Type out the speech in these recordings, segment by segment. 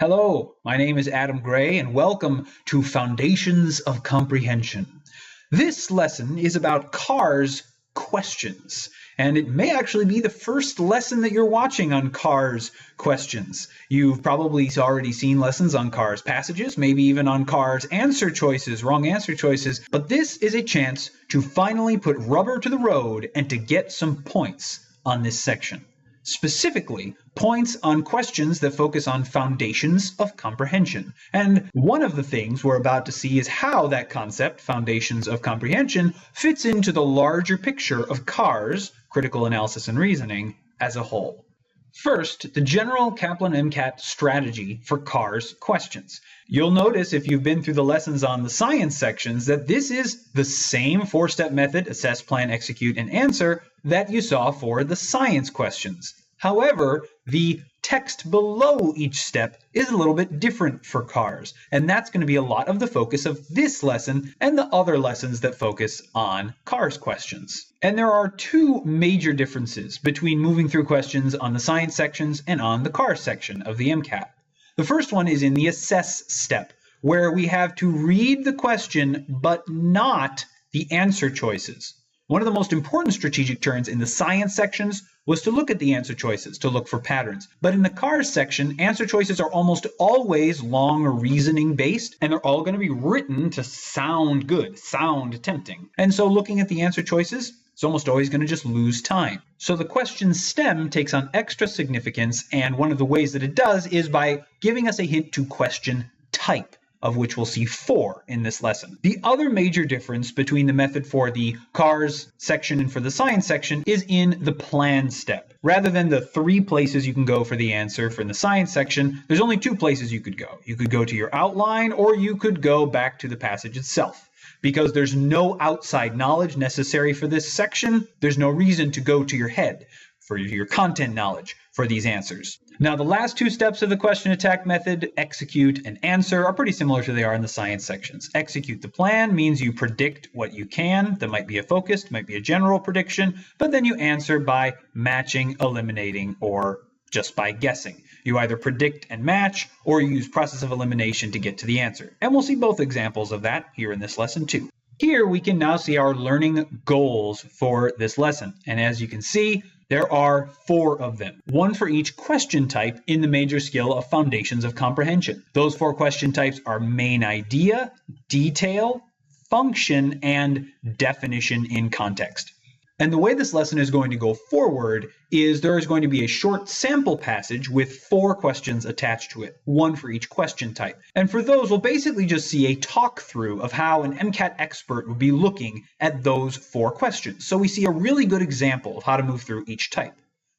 Hello, my name is Adam Gray, and welcome to Foundations of Comprehension. This lesson is about CARS questions, and it may actually be the first lesson that you're watching on CARS questions. You've probably already seen lessons on CARS passages, maybe even on CARS answer choices, wrong answer choices, but this is a chance to finally put rubber to the road and to get some points on this section. Specifically, points on questions that focus on foundations of comprehension. And one of the things we're about to see is how that concept, foundations of comprehension, fits into the larger picture of CARS, critical analysis and reasoning, as a whole. First, the general Kaplan-MCAT strategy for CARS questions. You'll notice if you've been through the lessons on the science sections that this is the same four-step method, assess, plan, execute, and answer, that you saw for the science questions. However, the text below each step is a little bit different for CARS, and that's going to be a lot of the focus of this lesson and the other lessons that focus on CARS questions. And there are two major differences between moving through questions on the science sections and on the CARS section of the MCAT. The first one is in the assess step, where we have to read the question but not the answer choices. One of the most important strategic turns in the science sections was to look at the answer choices, to look for patterns. But in the CARS section, answer choices are almost always long reasoning based, and they're all going to be written to sound good, sound tempting. And so looking at the answer choices, it's almost always going to just lose time. So the question stem takes on extra significance, and one of the ways that it does is by giving us a hint to question type, of which we'll see 4 in this lesson. The other major difference between the method for the CARS section and for the science section is in the plan step. Rather than the 3 places you can go for the answer for the science section, there's only 2 places you could go. You could go to your outline, or you could go back to the passage itself. Because there's no outside knowledge necessary for this section, there's no reason to go to your head for your content knowledge for these answers. Now, the last 2 steps of the question attack method, execute and answer, are pretty similar to they are in the science sections. Execute the plan means you predict what you can. That might be a focused, might be a general prediction, but then you answer by matching, eliminating, or just by guessing. You either predict and match, or you use process of elimination to get to the answer. And we'll see both examples of that here in this lesson too. Here we can now see our learning goals for this lesson. And as you can see, there are 4 of them, 1 for each question type in the major skill of foundations of comprehension. Those 4 question types are main idea, detail, function, and definition in context. And the way this lesson is going to go forward is there is going to be a short sample passage with 4 questions attached to it, 1 for each question type. And for those, we'll basically just see a talk through of how an MCAT expert would be looking at those 4 questions. So we see a really good example of how to move through each type.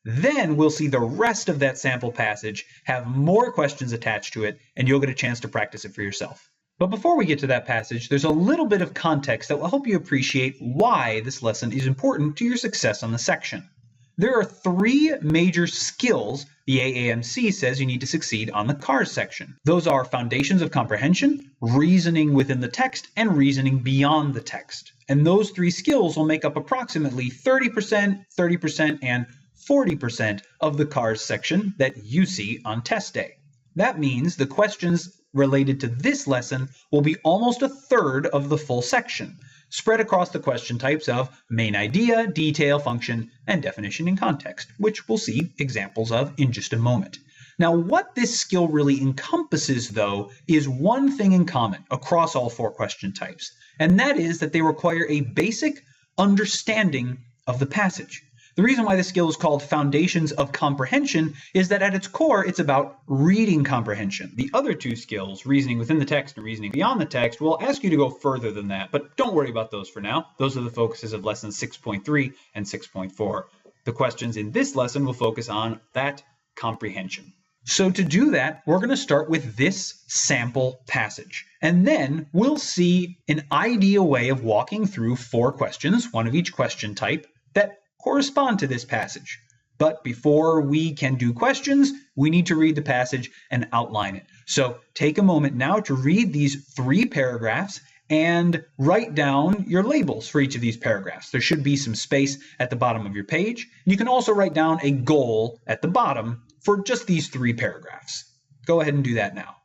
Then we'll see the rest of that sample passage have more questions attached to it, and you'll get a chance to practice it for yourself. But before we get to that passage, there's a little bit of context that will help you appreciate why this lesson is important to your success on the section. There are 3 major skills the AAMC says you need to succeed on the CARS section. Those are foundations of comprehension, reasoning within the text, and reasoning beyond the text. And those 3 skills will make up approximately 30%, 30%, and 40% of the CARS section that you see on test day. That means the questions related to this lesson will be almost a third of the full section, spread across the question types of main idea, detail, function, and definition in context, which we'll see examples of in just a moment. Now, what this skill really encompasses, though, is one thing in common across all 4 question types, and that is that they require a basic understanding of the passage. The reason why this skill is called Foundations of Comprehension is that at its core, it's about reading comprehension. The other 2 skills, reasoning within the text and reasoning beyond the text, will ask you to go further than that, but don't worry about those for now. Those are the focuses of lessons 6.3 and 6.4. The questions in this lesson will focus on that comprehension. So to do that, we're going to start with this sample passage, and then we'll see an ideal way of walking through 4 questions, 1 of each question type, that correspond to this passage. But before we can do questions, we need to read the passage and outline it. So take a moment now to read these 3 paragraphs and write down your labels for each of these paragraphs. There should be some space at the bottom of your page. You can also write down a goal at the bottom for just these 3 paragraphs. go ahead and do that now.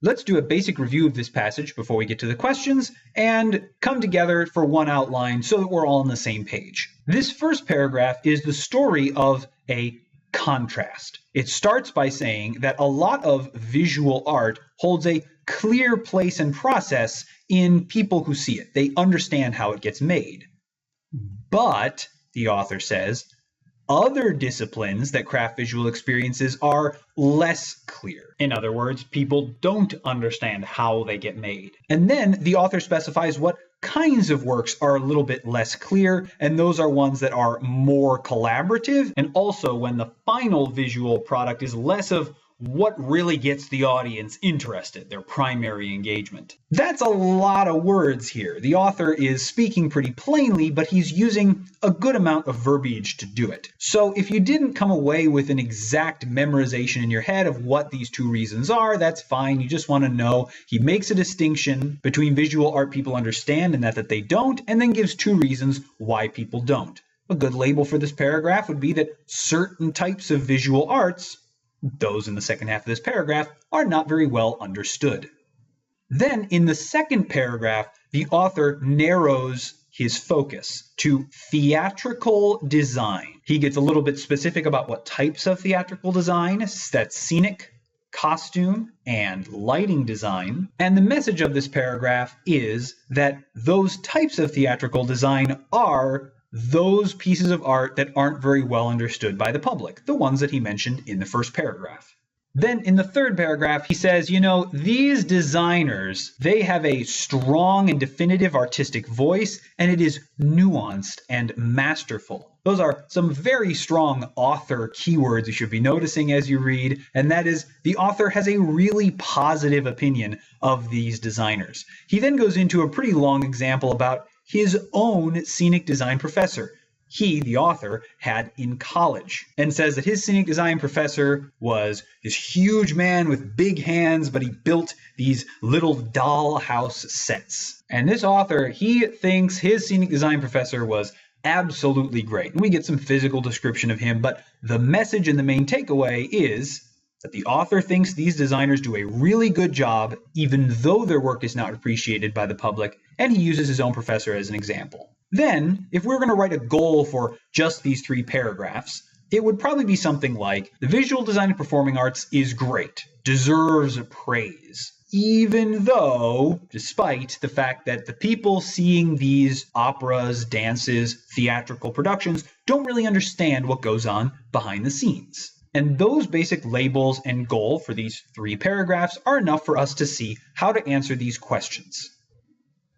Let's do a basic review of this passage before we get to the questions and come together for one outline so that we're all on the same page. This first paragraph is the story of a contrast. It starts by saying that a lot of visual art holds a clear place and process in people who see it. They understand how it gets made. But, the author says, other disciplines that craft visual experiences are less clear. In other words, people don't understand how they get made. And then the author specifies what kinds of works are a little bit less clear, and those are ones that are more collaborative, and also when the final visual product is less of what really gets the audience interested, their primary engagement. That's a lot of words here. The author is speaking pretty plainly, but he's using a good amount of verbiage to do it. So if you didn't come away with an exact memorization in your head of what these two reasons are, that's fine. You just want to know he makes a distinction between visual art people understand and that they don't, and then gives two reasons why people don't. A good label for this paragraph would be that certain types of visual arts, those in the second half of this paragraph, are not very well understood. Then in the second paragraph, the author narrows his focus to theatrical design. He gets a little bit specific about what types of theatrical design. That's scenic, costume, and lighting design. And the message of this paragraph is that those types of theatrical design are those pieces of art that aren't very well understood by the public, the ones that he mentioned in the first paragraph. Then in the third paragraph, he says, these designers, they have a strong and definitive artistic voice, and it is nuanced and masterful. Those are some very strong author keywords you should be noticing as you read, and that is the author has a really positive opinion of these designers. He then goes into a pretty long example about his own scenic design professor he, the author, had in college, and says that his scenic design professor was this huge man with big hands, but he built these little dollhouse sets. And this author, he thinks his scenic design professor was absolutely great. And we get some physical description of him, but the message and the main takeaway is that the author thinks these designers do a really good job, even though their work is not appreciated by the public, and he uses his own professor as an example. Then, if we're going to write a goal for just these 3 paragraphs, it would probably be something like, the visual design of performing arts is great, deserves praise, even though, despite the fact that the people seeing these operas, dances, theatrical productions don't really understand what goes on behind the scenes. And those basic labels and goal for these 3 paragraphs are enough for us to see how to answer these questions.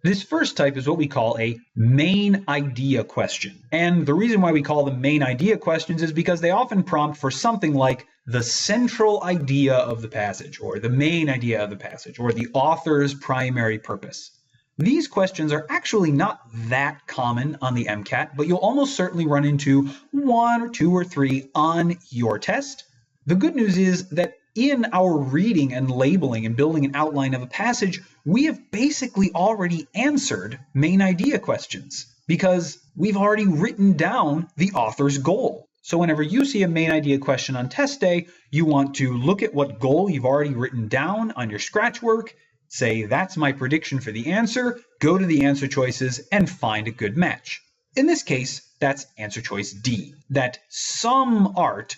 This first type is what we call a main idea question. And the reason why we call them main idea questions is because they often prompt for something like the central idea of the passage, or the main idea of the passage, or the author's primary purpose. These questions are actually not that common on the MCAT, but you'll almost certainly run into 1 or 2 or 3 on your test. The good news is that in our reading and labeling and building an outline of a passage, we have basically already answered main idea questions because we've already written down the author's goal. So whenever you see a main idea question on test day, you want to look at what goal you've already written down on your scratch work, say that's my prediction for the answer, go to the answer choices and find a good match. In this case, that's answer choice D, that some art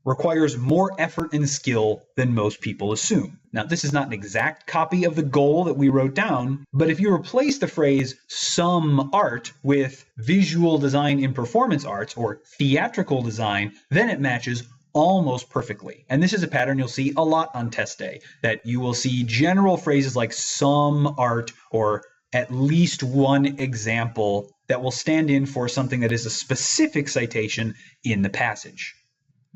requires more effort and skill than most people assume. Now, this is not an exact copy of the goal that we wrote down, but if you replace the phrase some art with visual design in performance arts or theatrical design, then it matches almost perfectly. And this is a pattern you'll see a lot on test day, that you will see general phrases like some art or at least one example that will stand in for something that is a specific citation in the passage.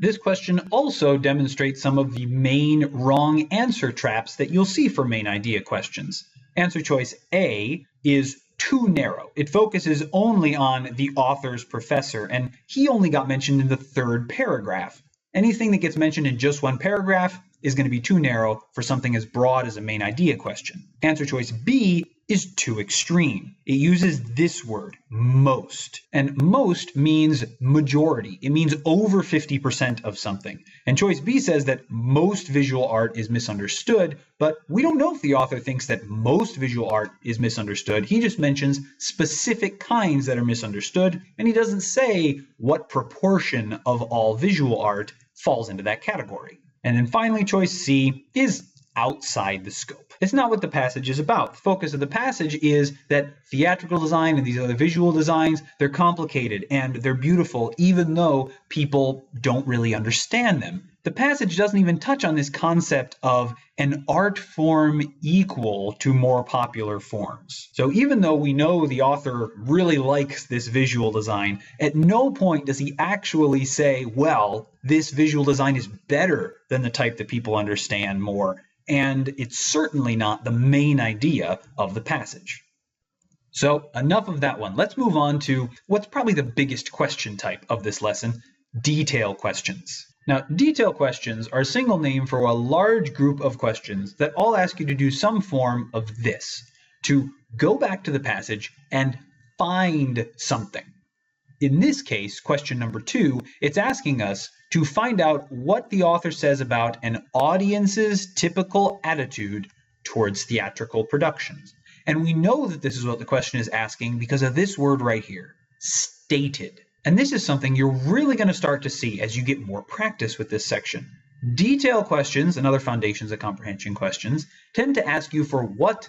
This question also demonstrates some of the main wrong answer traps that you'll see for main idea questions. Answer choice A is too narrow. It focuses only on the author's professor, and he only got mentioned in the 3rd paragraph. Anything that gets mentioned in just 1 paragraph is going to be too narrow for something as broad as a main idea question. Answer choice B is too extreme. It uses this word, most. And most means majority. It means over 50% of something. And choice B says that most visual art is misunderstood, but we don't know if the author thinks that most visual art is misunderstood. He just mentions specific kinds that are misunderstood, and he doesn't say what proportion of all visual art falls into that category. And then finally, choice C is outside the scope. It's not what the passage is about. The focus of the passage is that theatrical design and these other visual designs, they're complicated and they're beautiful, even though people don't really understand them. The passage doesn't even touch on this concept of an art form equal to more popular forms. So even though we know the author really likes this visual design, at no point does he actually say, well, this visual design is better than the type that people understand more. And it's certainly not the main idea of the passage. So enough of that one. Let's move on to what's probably the biggest question type of this lesson, detail questions. Now, detail questions are a single name for a large group of questions that all ask you to do some form of this, to go back to the passage and find something. In this case, question number 2, it's asking us to find out what the author says about an audience's typical attitude towards theatrical productions. And we know that this is what the question is asking because of this word right here, stated. And this is something you're really going to start to see as you get more practice with this section. Detail questions and other foundations of comprehension questions tend to ask you for what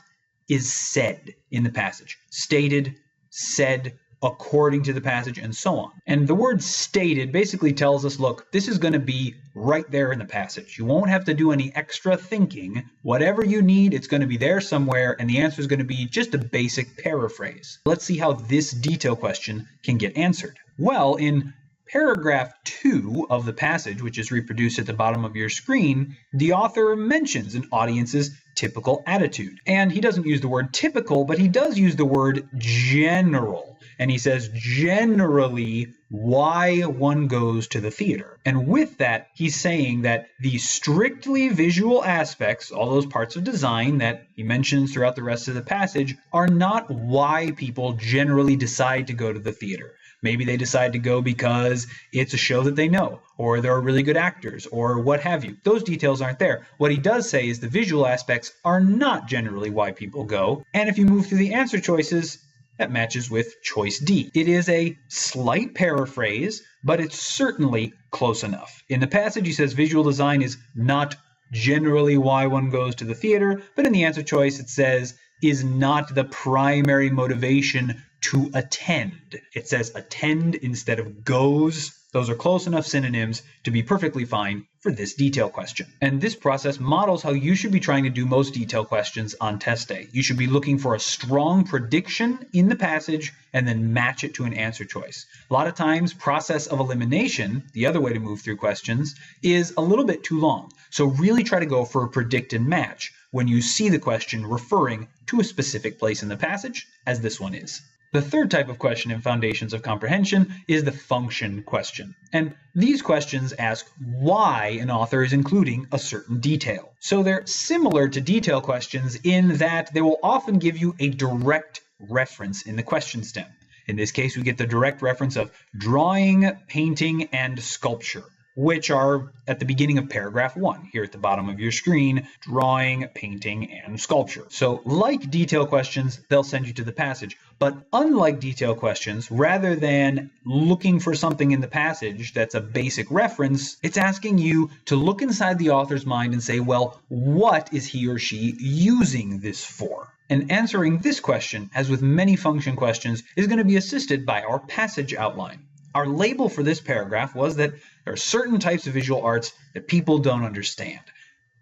is said in the passage. Stated, said, according to the passage, and so on. And the word stated basically tells us, look, this is going to be right there in the passage. You won't have to do any extra thinking. Whatever you need, it's going to be there somewhere, and the answer is going to be just a basic paraphrase. Let's see how this detail question can get answered. Well, in paragraph 2 of the passage, which is reproduced at the bottom of your screen, the author mentions an audience's typical attitude. And he doesn't use the word typical, but he does use the word general. And he says generally why one goes to the theater. And with that, he's saying that the strictly visual aspects, all those parts of design that he mentions throughout the rest of the passage, are not why people generally decide to go to the theater. Maybe they decide to go because it's a show that they know, or there are really good actors, or what have you. Those details aren't there. What he does say is the visual aspects are not generally why people go. And if you move through the answer choices, that matches with choice D. It is a slight paraphrase, but it's certainly close enough. In the passage, he says visual design is not generally why one goes to the theater, but in the answer choice, it says is not the primary motivation to attend. It says attend instead of goes. Those are close enough synonyms to be perfectly fine for this detail question. And this process models how you should be trying to do most detail questions on test day. You should be looking for a strong prediction in the passage and then match it to an answer choice. A lot of times, process of elimination, the other way to move through questions, is a little bit too long. So really try to go for a predict and match when you see the question referring to a specific place in the passage, as this one is. The third type of question in Foundations of Comprehension is the function question. And these questions ask why an author is including a certain detail. So they're similar to detail questions in that they will often give you a direct reference in the question stem. In this case, we get the direct reference of drawing, painting, and sculpture, which are at the beginning of paragraph 1, here at the bottom of your screen, drawing, painting, and sculpture. So like detail questions, they'll send you to the passage. But unlike detail questions, rather than looking for something in the passage that's a basic reference, it's asking you to look inside the author's mind and say, well, what is he or she using this for? And answering this question, as with many function questions, is going to be assisted by our passage outline. Our label for this paragraph was that there are certain types of visual arts that people don't understand.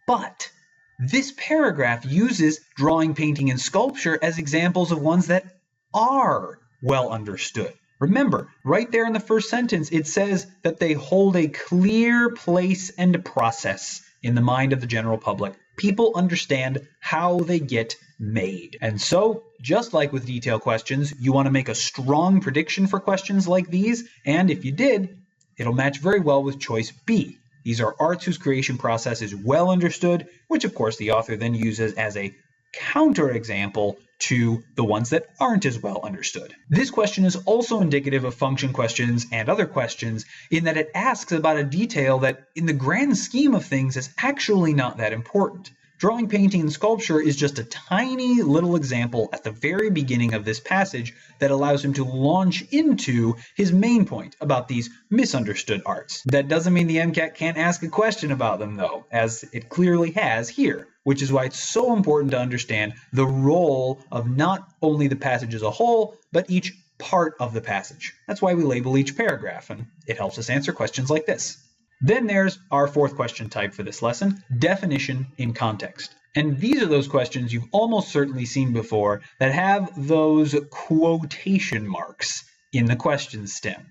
But this paragraph uses drawing, painting, and sculpture as examples of ones that are well understood. Remember, right there in the first sentence, it says that they hold a clear place and process in the mind of the general public. People understand how they get made. And so, just like with detail questions, you want to make a strong prediction for questions like these, and if you did, it'll match very well with choice B. These are arts whose creation process is well understood, which of course the author then uses as a counterexample to the ones that aren't as well understood. This question is also indicative of function questions and other questions in that it asks about a detail that in the grand scheme of things is actually not that important. Drawing, painting, and sculpture is just a tiny little example at the very beginning of this passage that allows him to launch into his main point about these misunderstood arts. That doesn't mean the MCAT can't ask a question about them though, as it clearly has here, which is why it's so important to understand the role of not only the passage as a whole, but each part of the passage. That's why we label each paragraph, and it helps us answer questions like this. Then there's our fourth question type for this lesson, definition in context. And these are those questions you've almost certainly seen before that have those quotation marks in the question stem.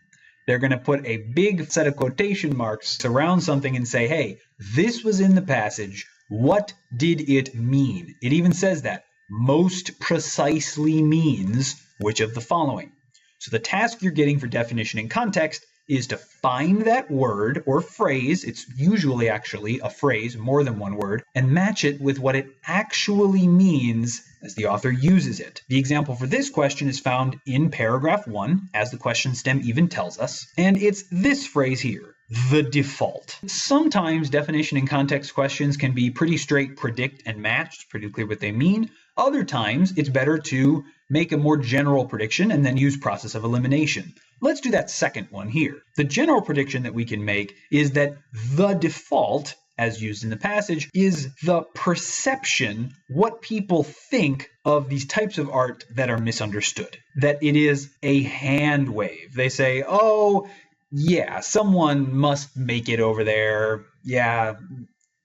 They're going to put a big set of quotation marks around something and say, hey, this was in the passage. What did it mean? It even says that most precisely means which of the following. So the task you're getting for definition in context is to find that word or phrase, it's usually actually a phrase, more than one word, and match it with what it actually means as the author uses it. The example for this question is found in paragraph 1, as the question stem even tells us, and it's this phrase here, the default. Sometimes definition and context questions can be pretty straight predict and match, it's pretty clear what they mean. Other times, it's better to make a more general prediction and then use process of elimination. Let's do that second one here. The general prediction that we can make is that the default, as used in the passage, is the perception, what people think of these types of art that are misunderstood. That it is a hand wave. They say, oh, yeah, someone must make it over there. Yeah,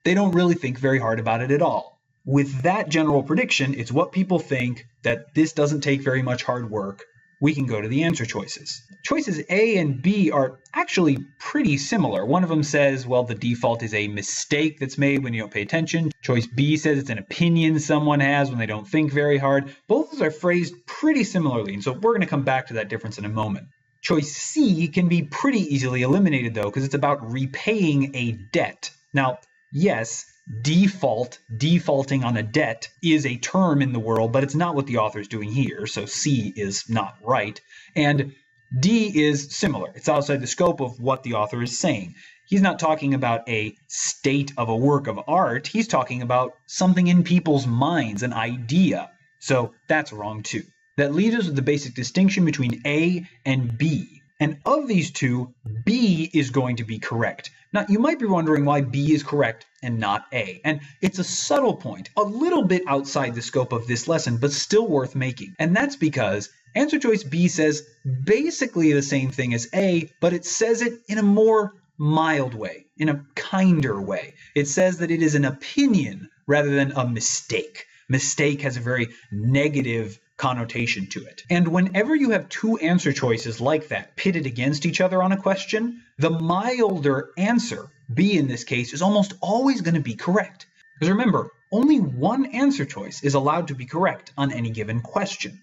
they don't really think very hard about it at all. With that general prediction, it's what people think, that this doesn't take very much hard work. We can go to the answer choices. Choices A and B are actually pretty similar. One of them says, well, the default is a mistake that's made when you don't pay attention. Choice B says it's an opinion someone has when they don't think very hard. Both of those are phrased pretty similarly, and so we're going to come back to that difference in a moment. Choice C can be pretty easily eliminated, though, because it's about repaying a debt. Now, yes, defaulting on a debt is a term in the world, but it's not what the author's doing here, so C is not right. And D is similar. It's outside the scope of what the author is saying. He's not talking about a state of a work of art. He's talking about something in people's minds, an idea. So that's wrong too. That leaves us with the basic distinction between A and B. And of these two, B is going to be correct. Now, you might be wondering why B is correct and not A. And it's a subtle point, a little bit outside the scope of this lesson, but still worth making. And that's because answer choice B says basically the same thing as A, but it says it in a more mild way, in a kinder way. It says that it is an opinion rather than a mistake. Mistake has a very negative connotation to it. And whenever you have two answer choices like that pitted against each other on a question, the milder answer, B in this case, is almost always going to be correct. Because remember, only one answer choice is allowed to be correct on any given question.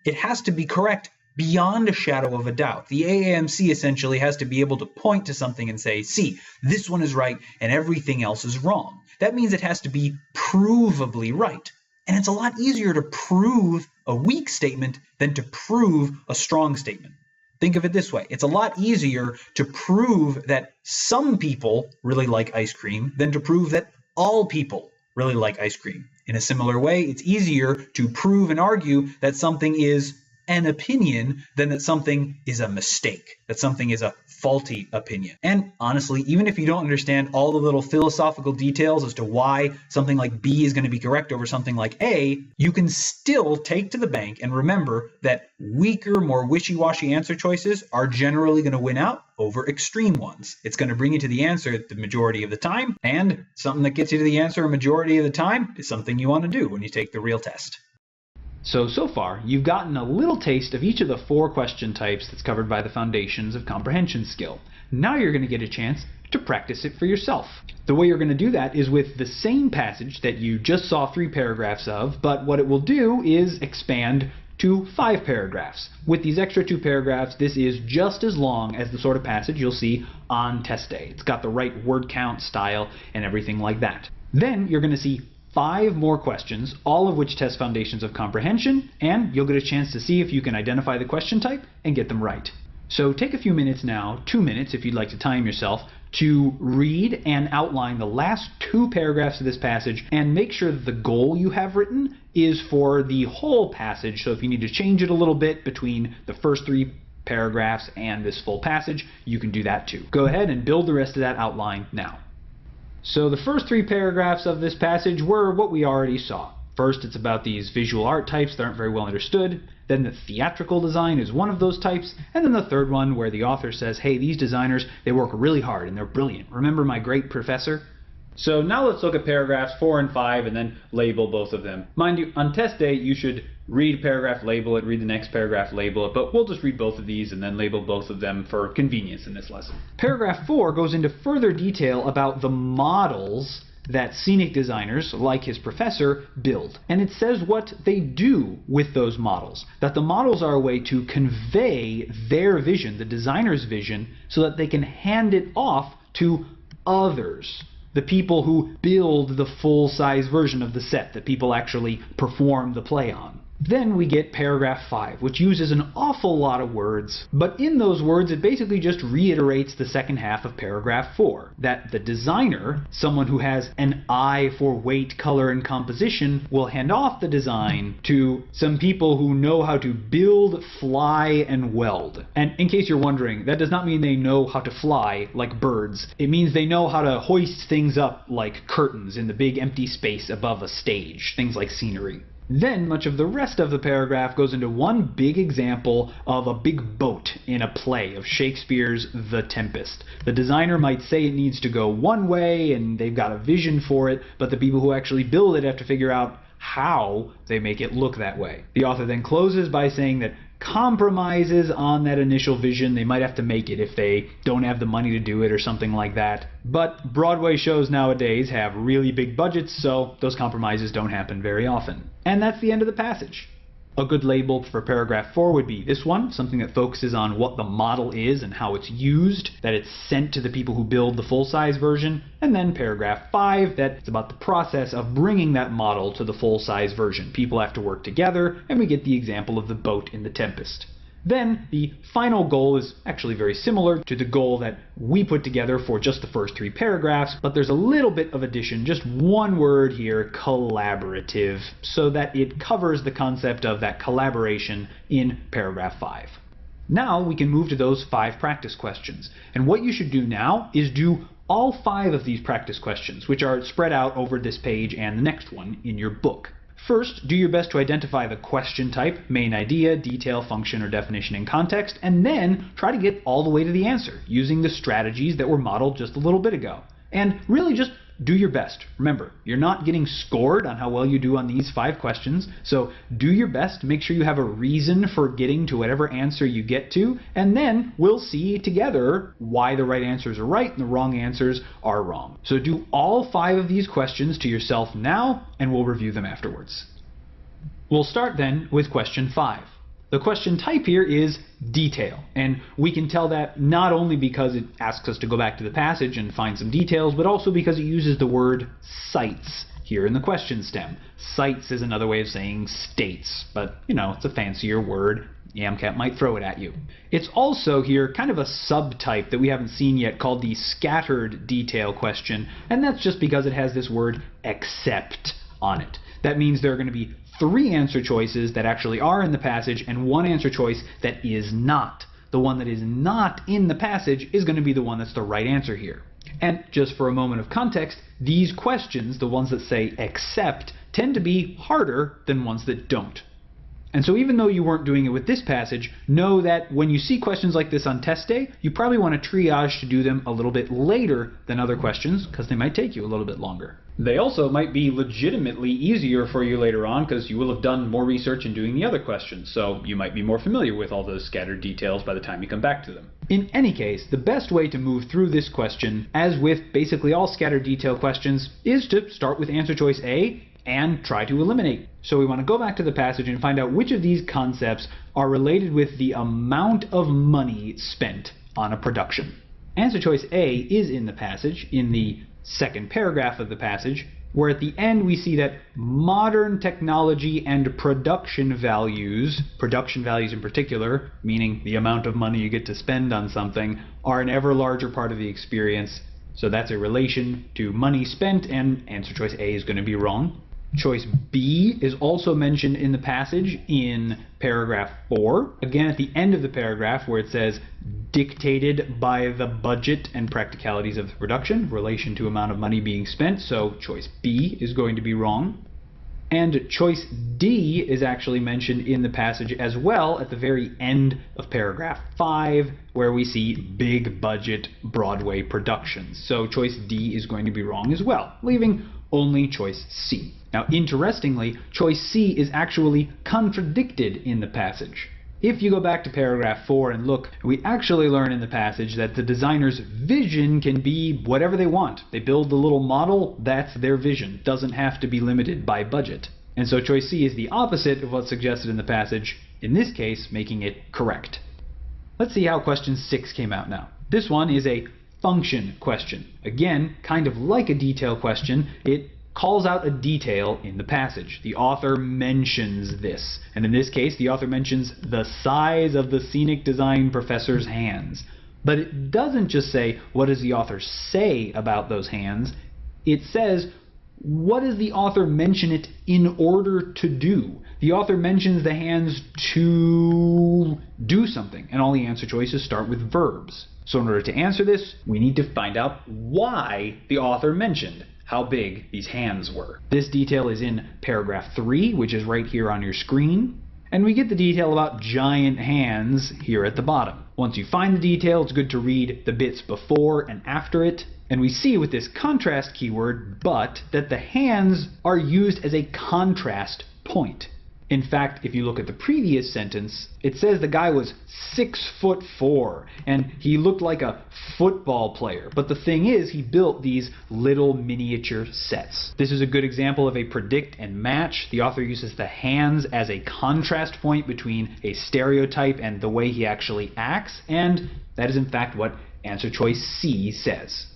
It has to be correct beyond a shadow of a doubt. The AAMC essentially has to be able to point to something and say, see, this one is right and everything else is wrong. That means it has to be provably right. And it's a lot easier to prove a weak statement than to prove a strong statement. Think of it this way. It's a lot easier to prove that some people really like ice cream than to prove that all people really like ice cream. In a similar way, it's easier to prove and argue that something is an opinion than that something is a mistake, that something is a faulty opinion. And honestly, even if you don't understand all the little philosophical details as to why something like B is going to be correct over something like A, you can still take to the bank and remember that weaker, more wishy-washy answer choices are generally going to win out over extreme ones. It's going to bring you to the answer the majority of the time, and something that gets you to the answer a majority of the time is something you want to do when you take the real test. So far, you've gotten a little taste of each of the 4 question types that's covered by the Foundations of Comprehension skill. Now you're going to get a chance to practice it for yourself. The way you're going to do that is with the same passage that you just saw 3 paragraphs of, but what it will do is expand to 5 paragraphs. With these extra 2 paragraphs, this is just as long as the sort of passage you'll see on test day. It's got the right word count, style, and everything like that. Then you're going to see 5 more questions, all of which test foundations of comprehension, and you'll get a chance to see if you can identify the question type and get them right. So take a few minutes now, 2 minutes if you'd like to time yourself, to read and outline the last 2 paragraphs of this passage and make sure that the goal you have written is for the whole passage. So if you need to change it a little bit between the first 3 paragraphs and this full passage, you can do that too. Go ahead and build the rest of that outline now. So the first 3 paragraphs of this passage were what we already saw. First, it's about these visual art types that aren't very well understood. Then the theatrical design is one of those types. And then the third one where the author says, hey, these designers, they work really hard and they're brilliant. Remember my great professor? So now let's look at paragraphs 4 and 5 and then label both of them. Mind you, on test day, you should read a paragraph, label it, read the next paragraph, label it, but we'll just read both of these and then label both of them for convenience in this lesson. Paragraph 4 goes into further detail about the models that scenic designers, like his professor, build. And it says what they do with those models. That the models are a way to convey their vision, the designer's vision, so that they can hand it off to others. The people who build the full-size version of the set that people actually perform the play on. Then we get paragraph 5, which uses an awful lot of words, but in those words it basically just reiterates the second half of paragraph 4, that the designer, someone who has an eye for weight, color, and composition, will hand off the design to some people who know how to build, fly, and weld. And in case you're wondering, that does not mean they know how to fly like birds. It means they know how to hoist things up like curtains in the big empty space above a stage, things like scenery. Then much of the rest of the paragraph goes into one big example of a big boat in a play of Shakespeare's The Tempest. The designer might say it needs to go one way and they've got a vision for it, but the people who actually build it have to figure out how they make it look that way. The author then closes by saying that compromises on that initial vision, they might have to make it if they don't have the money to do it or something like that. But Broadway shows nowadays have really big budgets, so those compromises don't happen very often. And that's the end of the passage. A good label for paragraph 4 would be this one, something that focuses on what the model is and how it's used, that it's sent to the people who build the full-size version, and then paragraph 5, that's about the process of bringing that model to the full-size version. People have to work together, and we get the example of the boat in The Tempest. Then the final goal is actually very similar to the goal that we put together for just the first 3 paragraphs, but there's a little bit of addition, just one word here, collaborative, so that it covers the concept of that collaboration in paragraph 5. Now we can move to those 5 practice questions. And what you should do now is do all 5 of these practice questions, which are spread out over this page and the next one in your book. First, do your best to identify the question type, main idea, detail, function, or definition in context, and then try to get all the way to the answer using the strategies that were modeled just a little bit ago. And really just do your best. Remember, you're not getting scored on how well you do on these 5 questions, so do your best to make sure you have a reason for getting to whatever answer you get to, and then we'll see together why the right answers are right and the wrong answers are wrong. So do all 5 of these questions to yourself now, and we'll review them afterwards. We'll start then with question 5. The question type here is detail, and we can tell that not only because it asks us to go back to the passage and find some details, but also because it uses the word sites here in the question stem. Sites is another way of saying states, but you know, it's a fancier word. AMCAP might throw it at you. It's also here kind of a subtype that we haven't seen yet called the scattered detail question, and that's just because it has this word except on it. That means there are going to be 3 answer choices that actually are in the passage and 1 answer choice that is not. The one that is not in the passage is going to be the one that's the right answer here. And just for a moment of context, these questions, the ones that say except, tend to be harder than ones that don't. And so even though you weren't doing it with this passage, know that when you see questions like this on test day, you probably want to triage to do them a little bit later than other questions because they might take you a little bit longer. They also might be legitimately easier for you later on because you will have done more research in doing the other questions, so you might be more familiar with all those scattered details by the time you come back to them. In any case, the best way to move through this question, as with basically all scattered detail questions, is to start with answer choice A and try to eliminate. So we want to go back to the passage and find out which of these concepts are related with the amount of money spent on a production. Answer choice A is in the passage, in the second paragraph of the passage, where at the end we see that modern technology and production values in particular, meaning the amount of money you get to spend on something, are an ever larger part of the experience. So that's a relation to money spent, and answer choice A is going to be wrong. Choice B is also mentioned in the passage in paragraph 4. Again, at the end of the paragraph where it says, dictated by the budget and practicalities of the production, relation to amount of money being spent. So choice B is going to be wrong. And choice D is actually mentioned in the passage as well at the very end of paragraph 5, where we see big budget Broadway productions. So choice D is going to be wrong as well, leaving only choice C. Now, interestingly, choice C is actually contradicted in the passage. If you go back to paragraph 4 and look, we actually learn in the passage that the designer's vision can be whatever they want. They build the little model, that's their vision. It doesn't have to be limited by budget. And so choice C is the opposite of what's suggested in the passage, in this case, making it correct. Let's see how question 6 came out now. This one is a function question. Again, kind of like a detail question, it calls out a detail in the passage. The author mentions this, and in this case the author mentions the size of the scenic design professor's hands. But it doesn't just say what does the author say about those hands, it says what does the author mention it in order to do. The author mentions the hands to do something, and all the answer choices start with verbs. So in order to answer this, we need to find out why the author mentioned how big these hands were. This detail is in paragraph 3, which is right here on your screen. And we get the detail about giant hands here at the bottom. Once you find the detail, it's good to read the bits before and after it. And we see with this contrast keyword, but, that the hands are used as a contrast point. In fact, if you look at the previous sentence, it says the guy was 6'4", and he looked like a football player. But the thing is, he built these little miniature sets. This is a good example of a predict and match. The author uses the hands as a contrast point between a stereotype and the way he actually acts, and that is in fact what answer choice C says.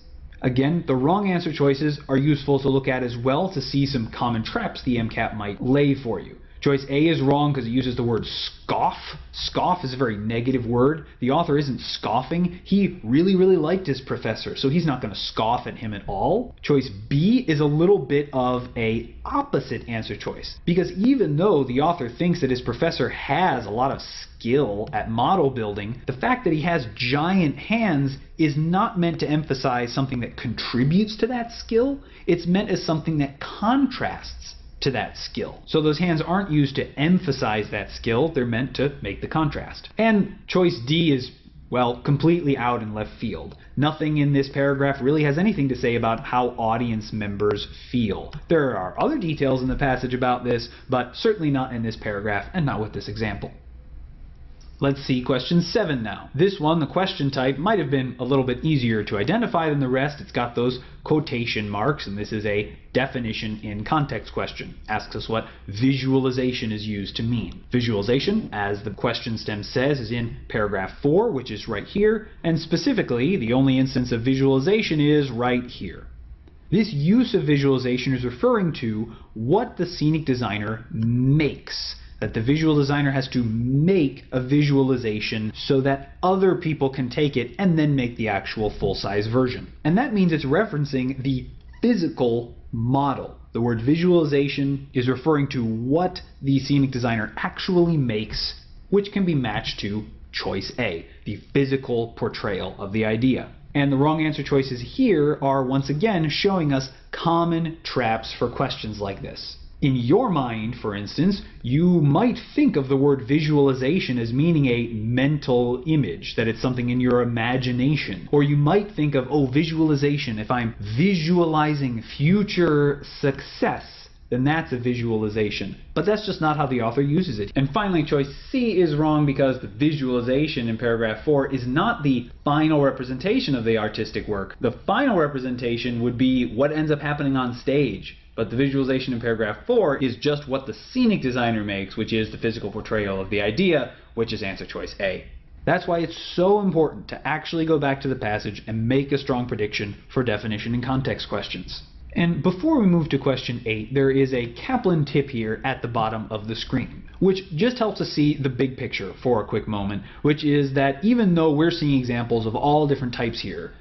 Again, the wrong answer choices are useful to look at as well to see some common traps the MCAT might lay for you. Choice A is wrong because it uses the word scoff. Scoff is a very negative word. The author isn't scoffing. He really liked his professor, so he's not going to scoff at him at all. Choice B is a little bit of a opposite answer choice, because even though the author thinks that his professor has a lot of skill at model building, the fact that he has giant hands is not meant to emphasize something that contributes to that skill. It's meant as something that contrasts to that skill. So those hands aren't used to emphasize that skill, they're meant to make the contrast. And choice D is, well, completely out in left field. Nothing in this paragraph really has anything to say about how audience members feel. There are other details in the passage about this, but certainly not in this paragraph and not with this example. Let's see question 7 now. This one, the question type, might have been a little bit easier to identify than the rest. It's got those quotation marks, and this is a definition in context question. Asks us what visualization is used to mean. Visualization, as the question stem says, is in paragraph 4, which is right here, and specifically, the only instance of visualization is right here. This use of visualization is referring to what the scenic designer makes. That the visual designer has to make a visualization so that other people can take it and then make the actual full-size version. And that means it's referencing the physical model. The word visualization is referring to what the scenic designer actually makes, which can be matched to choice A, the physical portrayal of the idea. And the wrong answer choices here are once again showing us common traps for questions like this. In your mind, for instance, you might think of the word visualization as meaning a mental image, that it's something in your imagination. Or you might think of, oh, visualization, if I'm visualizing future success, then that's a visualization. But that's just not how the author uses it. And finally, choice C is wrong because the visualization in paragraph 4 is not the final representation of the artistic work. The final representation would be what ends up happening on stage. But the visualization in paragraph 4 is just what the scenic designer makes, which is the physical portrayal of the idea, which is answer choice A. That's why it's so important to actually go back to the passage and make a strong prediction for definition and context questions. And before we move to question 8, there is a Kaplan tip here at the bottom of the screen, which just helps us see the big picture for a quick moment, which is that even though we're seeing examples of all different types here,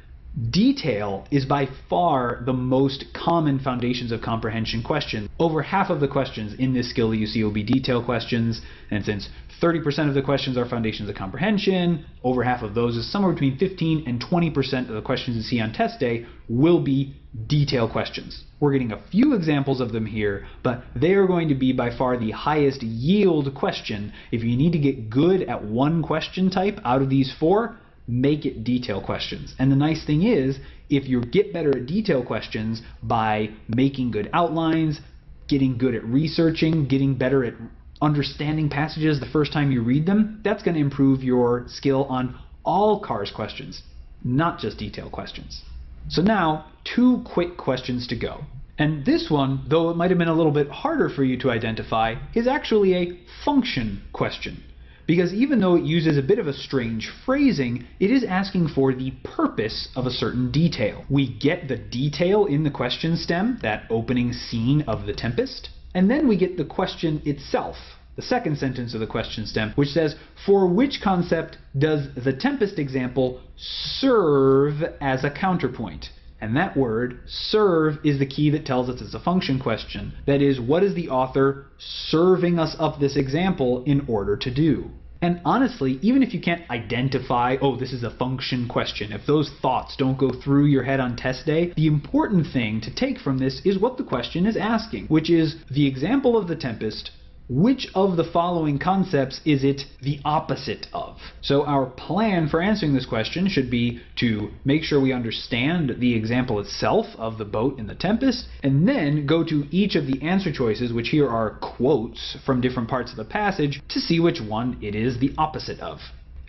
detail is by far the most common foundations of comprehension question. Over half of the questions in this skill that you see will be detail questions, and since 30% of the questions are foundations of comprehension, over half of those is somewhere between 15 and 20% of the questions you see on test day will be detail questions. We're getting a few examples of them here, but they are going to be by far the highest yield question. If you need to get good at one question type out of these 4, make it detail questions. And the nice thing is, if you get better at detail questions by making good outlines, getting good at researching, getting better at understanding passages the first time you read them, that's going to improve your skill on all CARS questions, not just detail questions. So now, 2 quick questions to go. And this one, though it might have been a little bit harder for you to identify, is actually a function question. Because even though it uses a bit of a strange phrasing, it is asking for the purpose of a certain detail. We get the detail in the question stem, that opening scene of The Tempest, and then we get the question itself, the second sentence of the question stem, which says, for which concept does The Tempest example serve as a counterpoint? And that word, serve, is the key that tells us it's a function question. That is, what is the author serving us up this example in order to do? And honestly, even if you can't identify, oh, this is a function question, if those thoughts don't go through your head on test day, the important thing to take from this is what the question is asking, which is the example of The Tempest. Which of the following concepts is it the opposite of? So our plan for answering this question should be to make sure we understand the example itself of the boat in The Tempest, and then go to each of the answer choices, which here are quotes from different parts of the passage, to see which one it is the opposite of.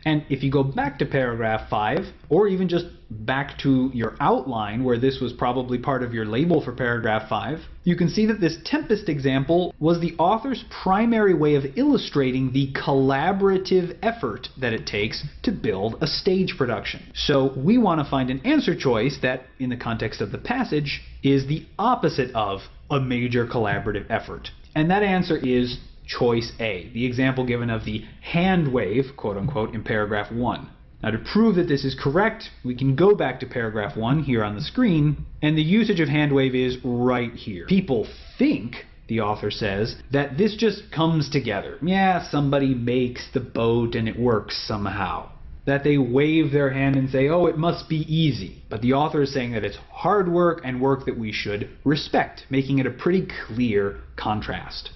And if you go back to paragraph 5, or even just back to your outline where this was probably part of your label for paragraph 5, you can see that this Tempest example was the author's primary way of illustrating the collaborative effort that it takes to build a stage production. So we want to find an answer choice that, in the context of the passage, is the opposite of a major collaborative effort. And that answer is choice A, the example given of the hand wave, quote unquote, in paragraph 1. Now to prove that this is correct, we can go back to paragraph 1 here on the screen, and the usage of hand wave is right here. People think, the author says, that this just comes together. Yeah, somebody makes the boat and it works somehow. That they wave their hand and say, oh, it must be easy. But the author is saying that it's hard work and work that we should respect, making it a pretty clear contrast.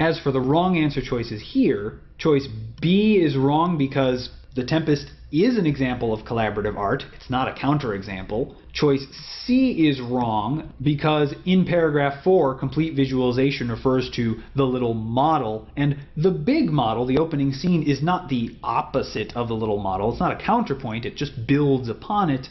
As for the wrong answer choices here, choice B is wrong because The Tempest is an example of collaborative art. It's not a counterexample. Choice C is wrong because in paragraph 4, complete visualization refers to the little model, and the big model, the opening scene, is not the opposite of the little model. It's not a counterpoint, it just builds upon it.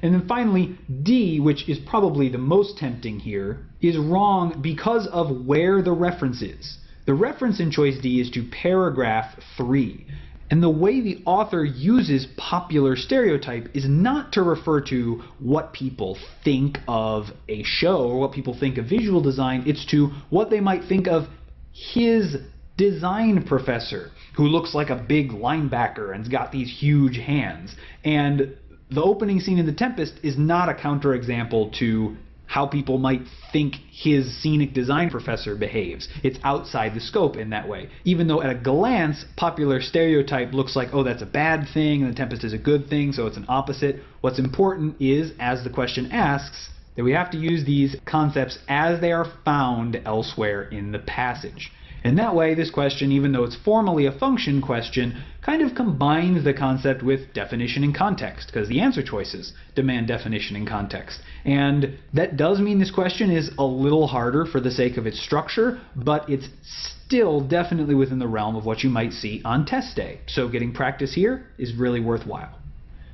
And then finally, D, which is probably the most tempting here, is wrong because of where the reference is. The reference in choice D is to paragraph 3. And the way the author uses popular stereotype is not to refer to what people think of a show or what people think of visual design. It's to what they might think of his design professor, who looks like a big linebacker and's got these huge hands. And the opening scene in The Tempest is not a counterexample to how people might think his scenic design professor behaves. It's outside the scope in that way. Even though at a glance, popular stereotype looks like, oh, that's a bad thing, and The Tempest is a good thing, so it's an opposite. What's important is, as the question asks, that we have to use these concepts as they are found elsewhere in the passage. And that way, this question, even though it's formally a function question, kind of combines the concept with definition and context, because the answer choices demand definition and context. And that does mean this question is a little harder for the sake of its structure, but it's still definitely within the realm of what you might see on test day. So getting practice here is really worthwhile.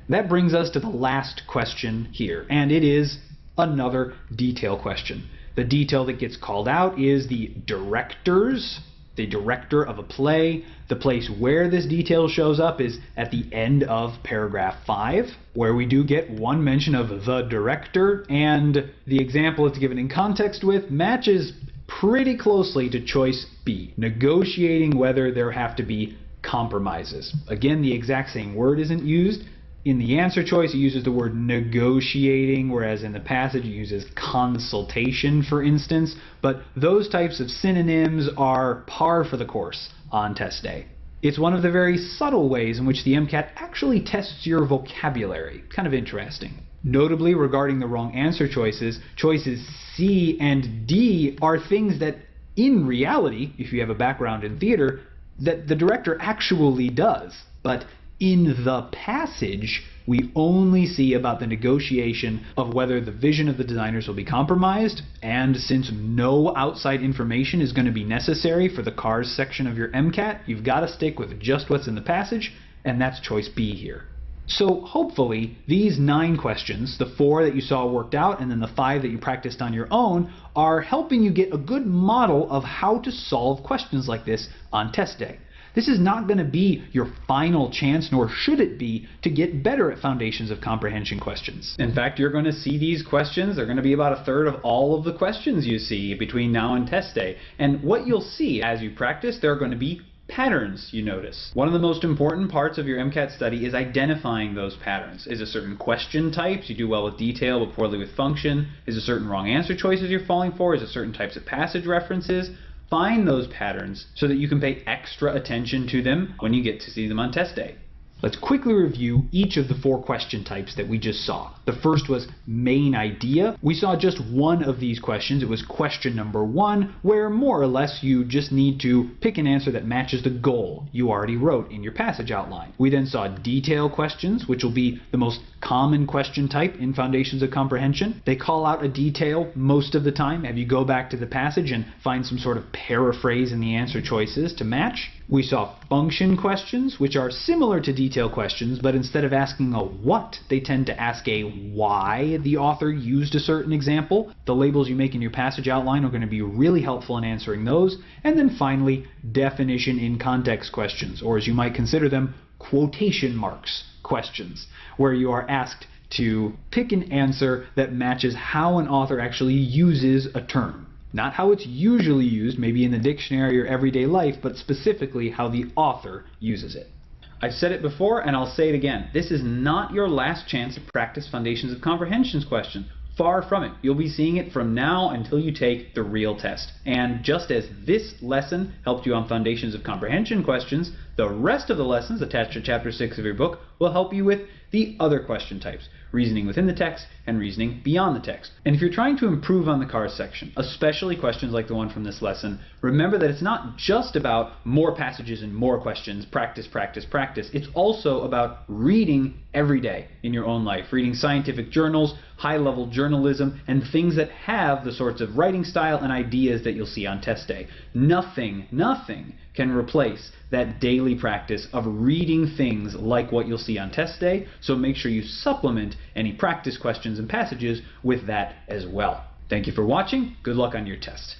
That brings us to the last question here, and it is another detail question. The detail that gets called out is the director's the director of a play. The place where this detail shows up is at the end of paragraph 5, where we do get one mention of the director, and the example it's given in context with matches pretty closely to choice B, negotiating whether there have to be compromises. Again, the exact same word isn't used. In the answer choice, it uses the word negotiating, whereas in the passage it uses consultation, for instance. But those types of synonyms are par for the course on test day. It's one of the very subtle ways in which the MCAT actually tests your vocabulary. Kind of interesting. Notably, regarding the wrong answer choices, choices C and D are things that, in reality, if you have a background in theater, that the director actually does. But in the passage, we only see about the negotiation of whether the vision of the designers will be compromised, and since no outside information is going to be necessary for the cars section of your MCAT, you've got to stick with just what's in the passage, and that's choice B here. So hopefully these 9 questions, the 4 that you saw worked out and then the 5 that you practiced on your own, are helping you get a good model of how to solve questions like this on test day. This is not going to be your final chance, nor should it be, to get better at foundations of comprehension questions. In fact, you're going to see these questions. They're going to be about a third of all of the questions you see between now and test day. And what you'll see as you practice, there are going to be patterns you notice. One of the most important parts of your MCAT study is identifying those patterns. Is a certain question types you do well with detail but poorly with function? Is a certain wrong answer choices you're falling for? Is it certain types of passage references? Find those patterns so that you can pay extra attention to them when you get to see them on test day. Let's quickly review each of the 4 question types that we just saw. The first was main idea. We saw just one of these questions. It was question number 1, where more or less you just need to pick an answer that matches the goal you already wrote in your passage outline. We then saw detail questions, which will be the most common question type in Foundations of Comprehension. They call out a detail most of the time. Have you go back to the passage and find some sort of paraphrase in the answer choices to match. We saw function questions, which are similar to detail questions, but instead of asking a what, they tend to ask a why the author used a certain example. The labels you make in your passage outline are going to be really helpful in answering those. And then finally, definition in context questions, or as you might consider them, quotation marks questions, where you are asked to pick an answer that matches how an author actually uses a term. Not how it's usually used, maybe in the dictionary or everyday life, but specifically how the author uses it. I've said it before and I'll say it again. This is not your last chance to practice Foundations of Comprehension questions. Far from it. You'll be seeing it from now until you take the real test. And just as this lesson helped you on Foundations of Comprehension questions, the rest of the lessons attached to Chapter 6 of your book will help you with the other question types, reasoning within the text and reasoning beyond the text. And if you're trying to improve on the cars section, especially questions like the one from this lesson, remember that it's not just about more passages and more questions, practice, practice, practice. It's also about reading every day in your own life, reading scientific journals, high-level journalism, and things that have the sorts of writing style and ideas that you'll see on test day. Nothing can replace that daily practice of reading things like what you'll see on test day, so make sure you supplement any practice questions and passages with that as well. Thank you for watching. Good luck on your test.